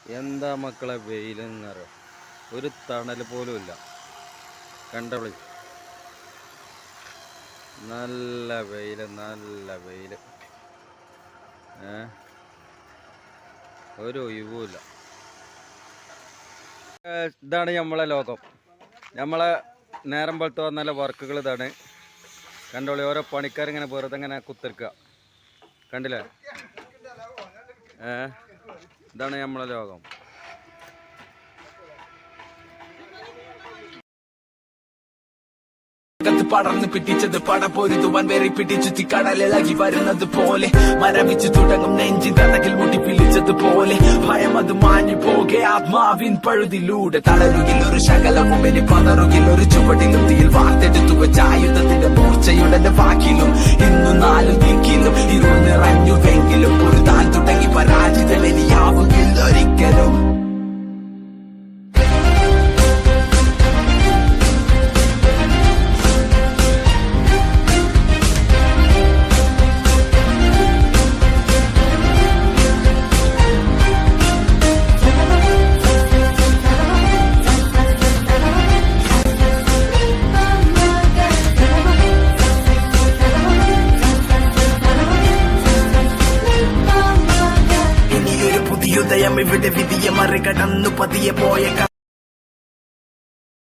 എന്താ മക്കളെ വെയിലെന്നറിയോ, ഒരു തണൽ പോലും ഇല്ല. കണ്ടോളി, നല്ല വെയില്, നല്ല വെയില്. ഒരു ഒഴിവുമില്ല. ഇതാണ് നമ്മളെ ലോകം. നമ്മളെ നേരം പോലത്തെ വന്നാല വർക്കുകൾ ഇതാണ്. കണ്ടോളി, ഓരോ പണിക്കാരിങ്ങനെ വെറുതെ ഇങ്ങനെ കുത്തിരിക്കുക. കണ്ടില്ലേ? ഇതാണ് നമ്മളെ ലോകം. പടർന്ന് പിടിച്ചത് പടപൊരുതുവാൻ വേറി പിടിച്ചു കടലിളകി വരുന്നത് പോലെ മരവിച്ചു തുടങ്ങും നെഞ്ചിൻ തടകിൽ മുട്ടി പിടിച്ചതുപോലെ ഭയം അത് മാഞ്ഞു പോകെ ആത്മാവിൻ പഴുതിലൂടെ തളരുകിൽ ഒരു ശകലവും ഇനി പതറുകിൽ ഒരു ചുവടിലും തീയിൽ വാർത്തെടുത്തു വെച്ച ആയുധത്തിന്റെ മൂർച്ചയുടെ വാക്കിലും ഇന്നു നാലും ദിക്കിലും ഇരുൾ നിറഞ്ഞുവെങ്കിലും ഒരു താൻ തുടങ്ങി പരാജിതൻ ഇനിയാവുകില്ല ഒരിക്കലും. ഉദയം ഇവിടെ വിധിയെ മറികടന്നു പതിയെ പോയ